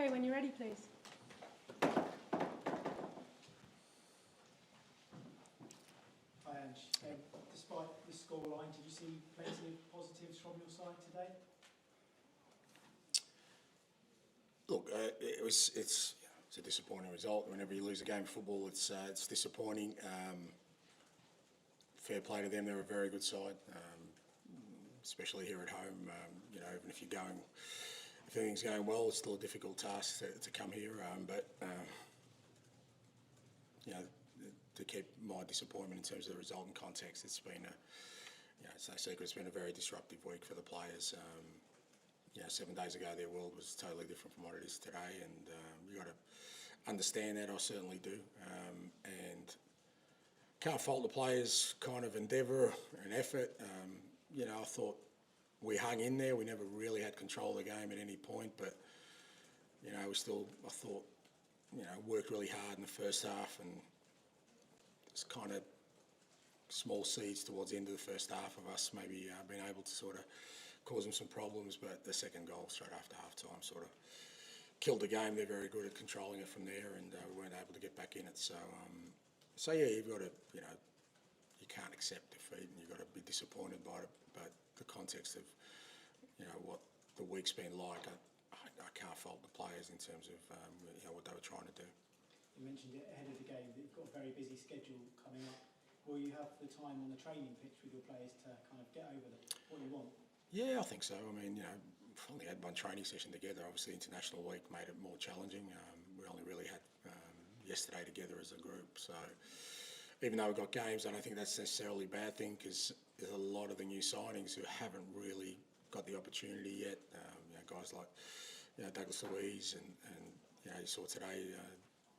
Okay, when you're ready, please. Hi Ange, despite the scoreline, did you see plenty of positives from your side today? Look, it's a disappointing result. Whenever you lose a game of football, it's disappointing. Fair play to them; they're a very good side, especially here at home. Even if if everything's going well, it's still a difficult task to come here. To keep my disappointment in terms of the result in context, it's been it's no secret. It's been a very disruptive week for the players. 7 days ago, their world was totally different from what it is today, and you got to understand that. I certainly do, and can't fault the players' kind of endeavour and effort. I thought we hung in there. We never really had control of the game at any point, but we still, I thought, worked really hard in the first half, and it's kind of small seeds towards the end of the first half of us maybe being able to sort of cause them some problems, but the second goal straight after half-time sort of killed the game. They're very good at controlling it from there, and we weren't able to get back in it. So you've got to, you can't accept defeat, and you've got to be disappointed by it. But the context of, what the week's been like, I can't fault the players in terms of, what they were trying to do. You mentioned it ahead of the game that you've got a very busy schedule coming up. Will you have the time on the training pitch with your players to kind of get over what you want? Yeah, I think so. I mean, we've only had one training session together. Obviously, International Week made it more challenging. We only really had yesterday together as a group. So even though we've got games, I don't think that's necessarily a bad thing, because there's a lot of the new signings who haven't really got the opportunity yet. Guys like Douglas Luiz and you saw today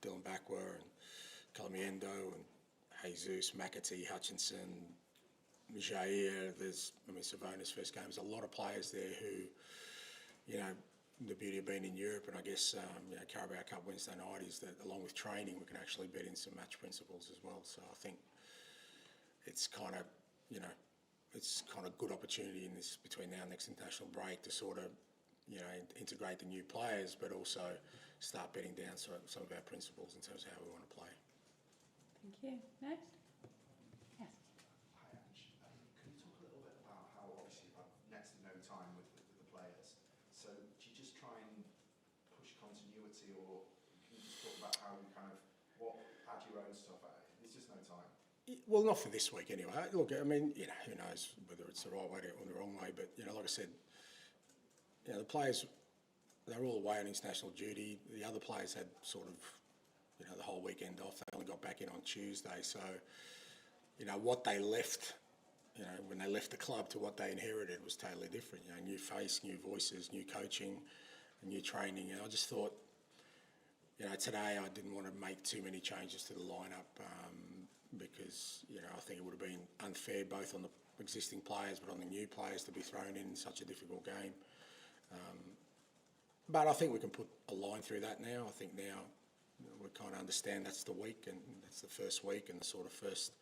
Dylan Backwar and Calamiendo and Jesus, McAtee, Hutchinson, Jair. Savona's first game. There's a lot of players there who, the beauty of being in Europe, and I guess Carabao Cup Wednesday night is that along with training, we can actually bet in some match principles as well. So I think it's kind of, it's kind of good opportunity in this between now and next international break to sort of, integrate the new players, but also start betting down some of our principles in terms of how we want to play. Thank you. Next. Yes. Hi Ange. Can you talk a little bit about how obviously you've had next to no time with the players? So do you just try and push continuity, or can you just talk about how you kind of add your own stuff out? There's just no time. Well, not for this week anyway. Look, I mean, who knows whether it's the right way or the wrong way, but, like I said, the players, they're all away on international duty. The other players had sort of, the whole weekend off. They only got back in on Tuesday. So, what they left, when they left the club to what they inherited was totally different. New face, new voices, new coaching, new training. And I just thought, today I didn't want to make too many changes to the lineup because, I think it would have been unfair both on the existing players but on the new players to be thrown in such a difficult game. But I think we can put a line through that now. I think now we kind of understand that's the week, and that's the first week, and the sort of first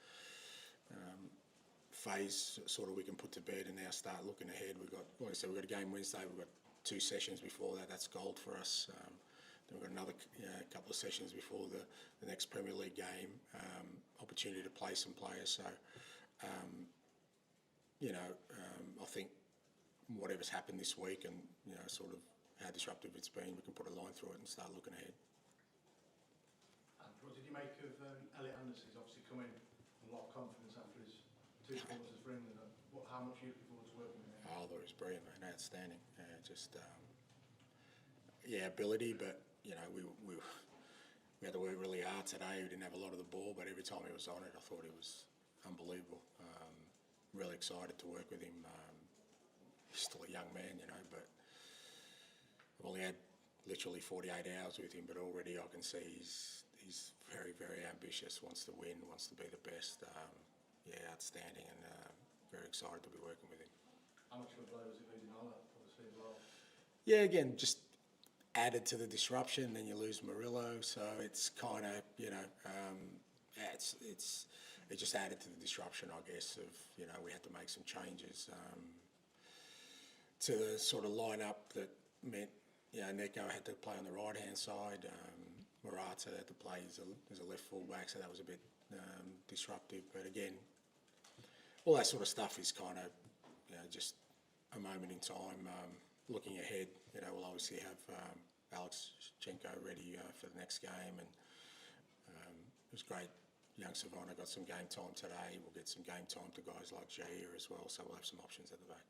phase sort of we can put to bed and now start looking ahead. Like I said, we've got a game Wednesday. We've got 2 sessions before that. That's gold for us. Then we've got another couple of sessions before the next Premier League game. Opportunity to play some players. So, I think whatever's happened this week and, sort of how disruptive it's been, we can put a line through it and start looking ahead. And what did you make of Elliot Anderson? He's obviously come in with a lot of confidence after his 2 performances for England. How much are you looking forward to working with him? I thought he was brilliant, man. Outstanding. Ability, but, we had to work really hard today. We didn't have a lot of the ball, but every time he was on it, I thought he was unbelievable. Really excited to work with him. He's still a young man, but I've only had literally 48 hours with him, but already I can see he's very, very ambitious, wants to win, wants to be the best. Outstanding, and very excited to be working with him. How much of a blow was it losing Ola, obviously, as well? Yeah, again, just added to the disruption. Then you lose Murillo, so it's kind of, it just added to the disruption, I guess, of, we had to make some changes to the sort of lineup that meant, Neko had to play on the right-hand side. Morata had to play as a left full-back, so that was a bit disruptive. But again, all that sort of stuff is kind of, just a moment in time. Looking ahead, we'll obviously have Alex Chenko ready for the next game, and it was great. Young Savannah got some game time today. We'll get some game time to guys like Jair as well, so we'll have some options at the back.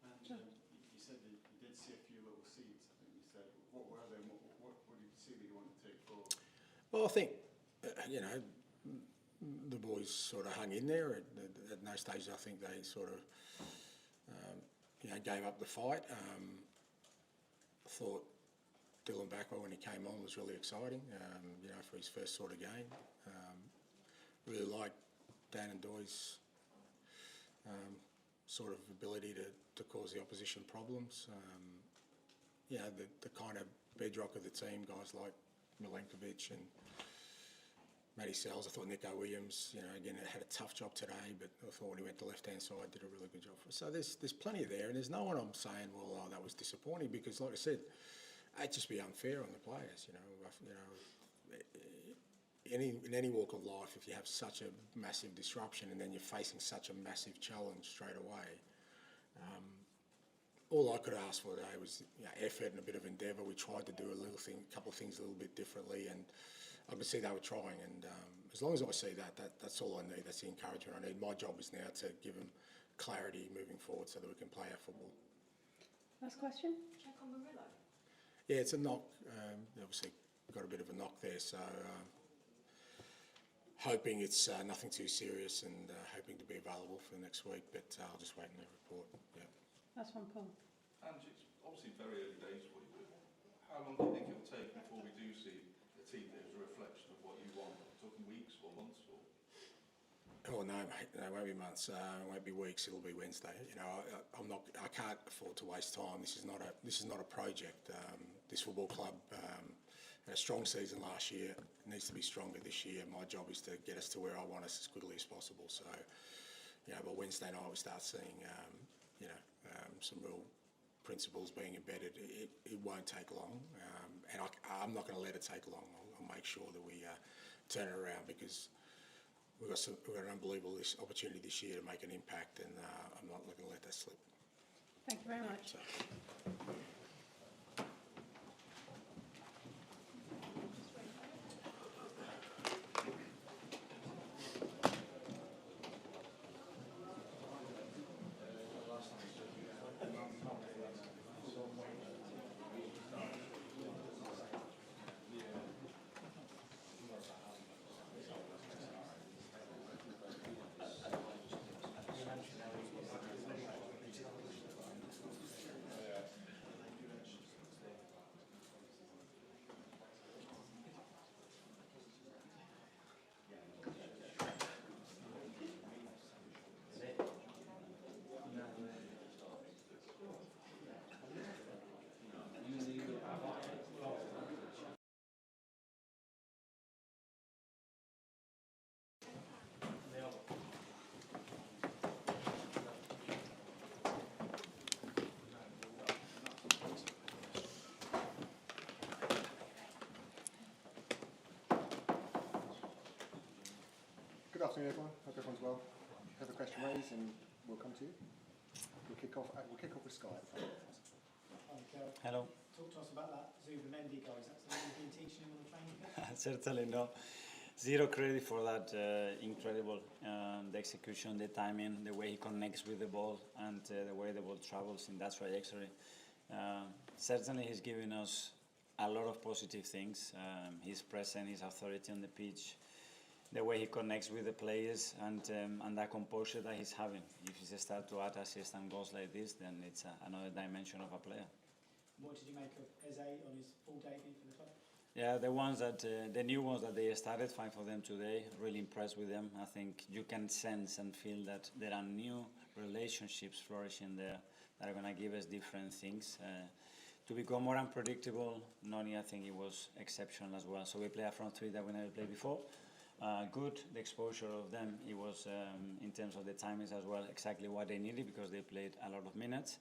And you said that you did see a few little seeds, I think you said. What were they, and what did you see that you wanted to take forward? Well, I think, the boys sort of hung in there. At no stage I think they sort of, gave up the fight. I thought Dylan Backwell, when he came on, was really exciting, for his first sort of game. Really like Dan and Doy's sort of ability to cause the opposition problems. The kind of bedrock of the team, guys like Milenkovic and Matty Sells. I thought Nico Williams, again, had a tough job today, but I thought when he went to left-hand side, did a really good job for us. So there's plenty there, and there's no one I'm saying, well, that was disappointing, because like I said, it'd just be unfair on the players, in any walk of life, if you have such a massive disruption and then you're facing such a massive challenge straight away, all I could ask for today was effort and a bit of endeavour. We tried to do a couple of things a little bit differently, and I could see they were trying. And as long as I see that's all I need. That's the encouragement I need. My job is now to give them clarity moving forward so that we can play our football. Last question. Check on Murillo. Yeah, it's a knock. Obviously, got a bit of a knock there, so hoping it's nothing too serious, and hoping to be available for next week. But I'll just wait on the report. Yeah. Last one, Paul. Ange, it's obviously very early days for you, but how long do you think it will take before we do see a team that is a reflection of what you want? Are we talking weeks or months? Or? Oh no, mate. No, it won't be months. It won't be weeks. It'll be Wednesday. I'm not. I can't afford to waste time. This is not a project. This football club had a strong season last year. It needs to be stronger this year. My job is to get us to where I want us as quickly as possible. So, by Wednesday night we start seeing, some real principles being embedded. It won't take long, and I'm not going to let it take long. I'll make sure that we turn it around, because we've got an unbelievable opportunity this year to make an impact, and I'm not going to let that slip. Thank you very much. So. Good afternoon, everyone. Hope everyone's well. If you have a question raised, and we'll come to you. We'll kick off with Sky. Hello. Talk to us about that Zubimendi goal. Is that something you've been teaching him on the training pitch? Certainly no. Zero credit for that. Incredible. The execution, the timing, the way he connects with the ball, and the way the ball travels in that trajectory. Certainly he's given us a lot of positive things. His presence, his authority on the pitch, the way he connects with the players, and that composure that he's having. If he starts to add assists and goals like this, then it's another dimension of a player. What did you make of Eze on his full debut for the club? Yeah, the new ones that they started, fine for them today. Really impressed with them. I think you can sense and feel that there are new relationships flourishing there that are going to give us different things. To become more unpredictable, Noni, I think it was exceptional as well. So we play a front three that we never played before. Good, the exposure of them, it was, in terms of the timings as well, exactly what they needed, because they played a lot of minutes,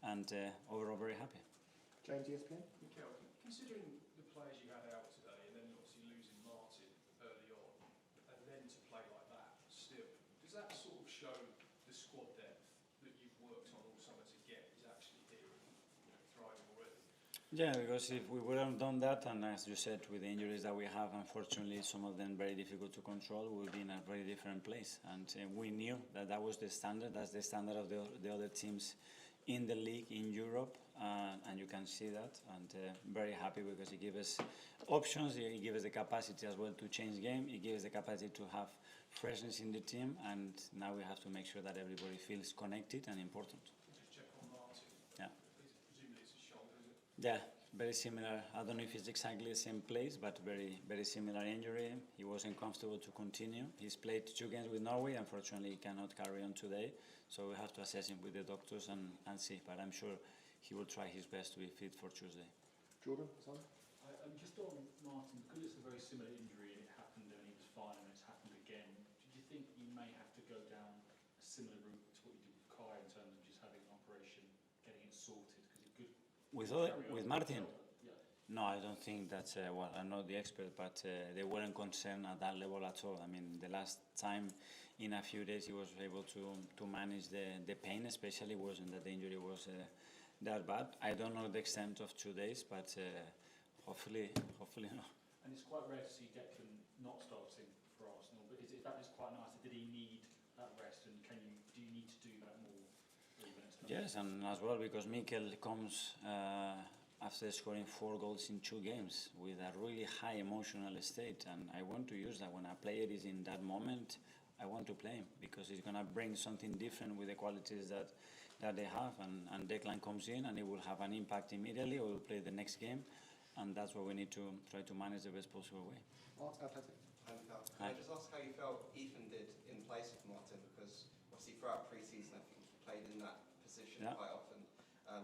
and overall very happy. James, ESPN. Mikel, considering the players you had out today, and then obviously losing Martin early on, and then to play like that still, does that sort of show the squad depth that you've worked on all summer to get is actually here and thriving already? Yeah, because if we wouldn't have done that, and as you said, with the injuries that we have, unfortunately, some of them very difficult to control, we would be in a very different place. And we knew that that was the standard. That's the standard of the other teams in the league in Europe, and you can see that. And very happy because it gives us options. It gives us the capacity as well to change game. It gives us the capacity to have freshness in the team. And now we have to make sure that everybody feels connected and important. Just check on Martin. Yeah. Presumably it's a shoulder, is it? Yeah, very similar. I don't know if it's exactly the same place, but very similar injury. He wasn't comfortable to continue. He's played 2 games with Norway. Unfortunately, he cannot carry on today. So we have to assess him with the doctors and see. But I'm sure he will try his best to be fit for Tuesday. Jordan, son. Just on Martin, because it's a very similar injury and it happened and he was fine and it's happened again, do you think you may have to go down a similar route to what you did with Kai in terms of just having an operation, getting it sorted? Because it could With Martin? Yeah. No, I don't think that's, well, I'm not the expert, but they weren't concerned at that level at all. I mean, the last time in a few days he was able to manage the pain, especially wasn't that the injury was that bad. I don't know the extent of 2 days, but hopefully no. And it's quite rare to see Declan not starting for Arsenal, but that is quite nice. Did he need that rest, and do you need to do that more? Yes, and as well because Mikel comes after scoring 4 goals in 2 games with a really high emotional state, and I want to use that. When a player is in that moment, I want to play him because he's going to bring something different with the qualities that they have, and Declan comes in and he will have an impact immediately, or will play the next game, and that's what we need to try to manage the best possible way. Can I just ask how you felt Ethan did in place of Martin, because obviously throughout pre-season I think he played in that position quite often,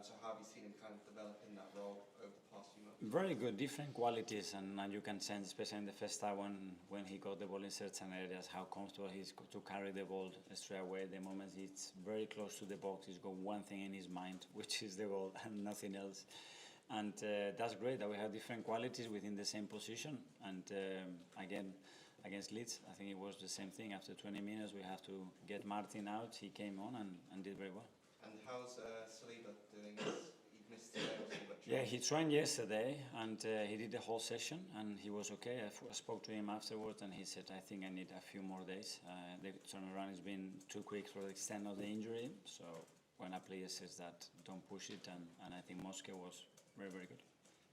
so how have you seen him kind of develop in that role over the past few months? Very good, different qualities, and you can sense, especially in the first time when he got the ball in certain areas, how comfortable he is to carry the ball straight away. The moment it's very close to the box, he's got one thing in his mind, which is the goal and nothing else. And that's great that we have different qualities within the same position. And again, against Leeds, I think it was the same thing. After 20 minutes, we have to get Martin out. He came on and did very well. And how's Saliba doing? He missed today, obviously, but yeah, he trained yesterday and he did the whole session and he was okay. I spoke to him afterwards and he said, I think I need a few more days. The turnaround has been too quick for the extent of the injury. So when a player says that, don't push it. And I think Moscow was very good.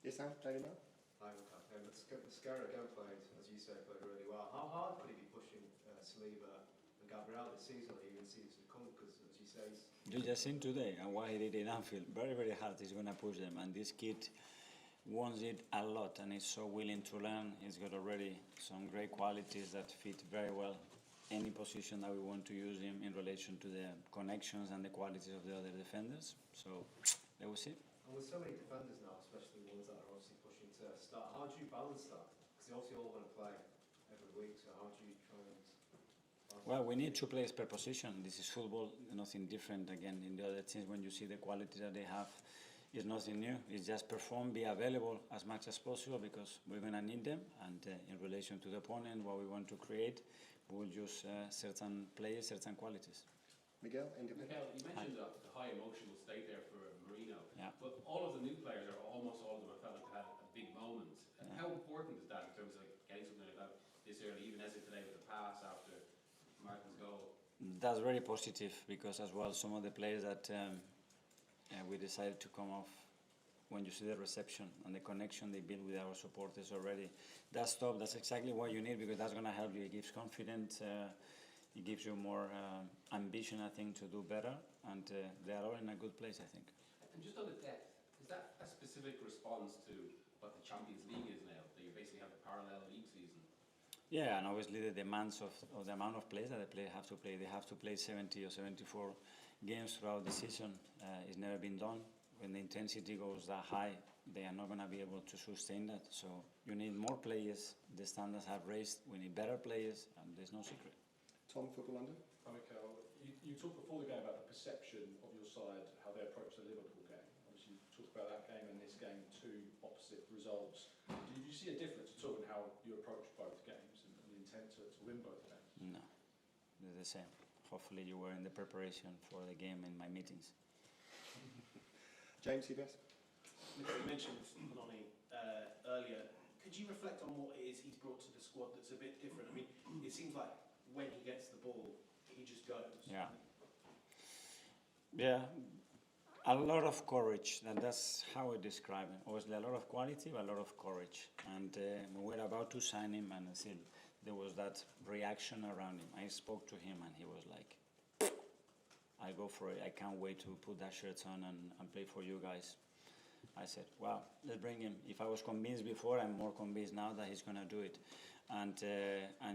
Yes, Sam, Daily Mail. Hi, Mascara again played, as you say, played really well. How hard could he be pushing Saliba and Gabriel this season, or even season to come? Because, as you say, you just seen today and what he did in Anfield. Very hard. He's going to push them. And this kid wants it a lot and is so willing to learn. He's got already some great qualities that fit very well any position that we want to use him in relation to the connections and the qualities of the other defenders. So, let us see. and with so many defenders now, especially the ones that are obviously pushing to start, how do you balance that? Because they obviously all want to play every week, so how do you try and balance? Well, we need 2 players per position. This is football, nothing different. Again, in the other teams, when you see the quality that they have, it's nothing new. It's just perform, be available as much as possible because we're going to need them. And in relation to the opponent, what we want to create, we will use certain players, certain qualities. Miguel, you mentioned the high emotional state there for Marino, yeah. But all of the new players, or almost all of them, I felt like they had a big moment. Yeah. How important is that in terms of getting something like that this early, even as in today with the pass after Martin's goal? That's very positive because as well some of the players that we decided to come off, when you see the reception and the connection they build with our supporters already, that's exactly what you need because that's going to help you. It gives confidence, it gives you more ambition, I think, to do better, and they are all in a good place, I think. And just on the depth, is that a specific response to what the Champions League is now, that you basically have a parallel league season? Yeah, and obviously the demands of the amount of players that the players have to play. They have to play 70 or 74 games throughout the season. It's never been done. When the intensity goes that high, they are not going to be able to sustain that. So you need more players. The standards have raised. We need better players, and there's no secret. Tom, Football London. Hi, Mikel. You talked before the game about the perception of your side, how they approach the Liverpool game. Obviously, you talked about that game and this game, 2 opposite results. Did you see a difference at all in how you approached both games and the intent to win both games? No, they're the same. Hopefully you were in the preparation for the game in my meetings. James, CBS. Mikel, you mentioned Noni earlier. Could you reflect on what it is he's brought to the squad that's a bit different? I mean, it seems like when he gets the ball, he just goes. Yeah. Yeah, a lot of courage, and that's how I describe it. Obviously, a lot of quality, but a lot of courage. And we were about to sign him, and still there was that reaction around him. I spoke to him, and he was like, I go for it. I can't wait to put that shirt on and play for you guys. I said, wow, let's bring him. If I was convinced before, I'm more convinced now that he's going to do it. And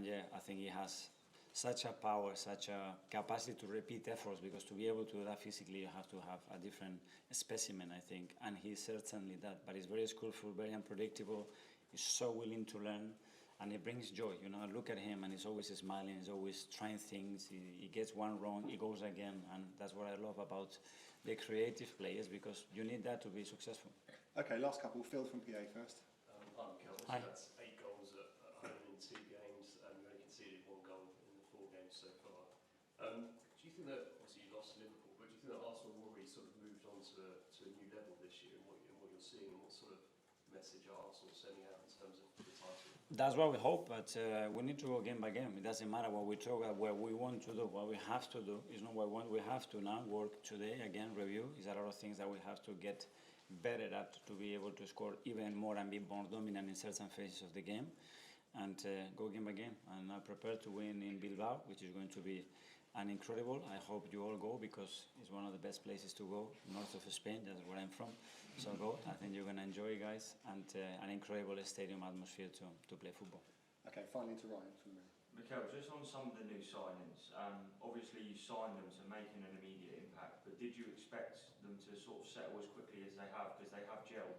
yeah, I think he has such a power, such a capacity to repeat efforts, because to be able to do that physically, you have to have a different specimen, I think. And he's certainly that. But he's very skillful, very unpredictable. He's so willing to learn. And he brings joy. You know, I look at him and he's always smiling. He's always trying things. He gets one wrong, he goes again. And that's what I love about the creative players, because you need that to be successful. Okay, last couple. Phil from PA first. Hi, Mikel. Hi. That's 8 goals at home in 2 games, and you only conceded 1 goal in the 4 games so far. Do you think that, obviously you lost to Liverpool, but do you think that Arsenal have already sort of moved on to a new level this year in what you're seeing, and what sort of message are Arsenal sending out in terms of the title? That's what we hope, but we need to go game by game. It doesn't matter what we talk about, what we want to do, what we have to do. It's not what we want, we have to now work today, again, review. It's a lot of things that we have to get better at to be able to score even more and be more dominant in certain phases of the game. And go game by game. And I'm prepared to win in Bilbao, which is going to be an incredible. I hope you all go, because it's one of the best places to go, north of Spain, that's where I'm from. So go, I think you're going to enjoy, guys, and an incredible stadium atmosphere to play football. Okay, finally to Ryan from me. Mikel, just on some of the new signings, obviously you signed them to making an immediate impact, but did you expect them to sort of settle as quickly as they have, because they have gelled?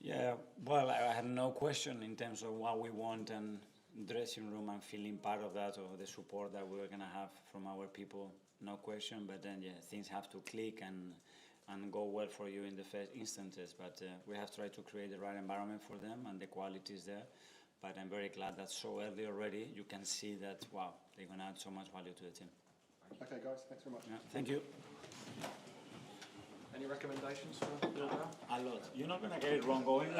Yeah, well, I had no question in terms of what we want, and dressing room and feeling part of that, or the support that we were going to have from our people, no question. But then, yeah, things have to click and go well for you in the first instances. But we have tried to create the right environment for them, and the quality is there. But I'm very glad that so early already you can see that, wow, they're going to add so much value to the team. Okay, guys, thanks very much. Yeah, thank you. Any recommendations for Bilbao? A lot. You're not going to get it wrong going.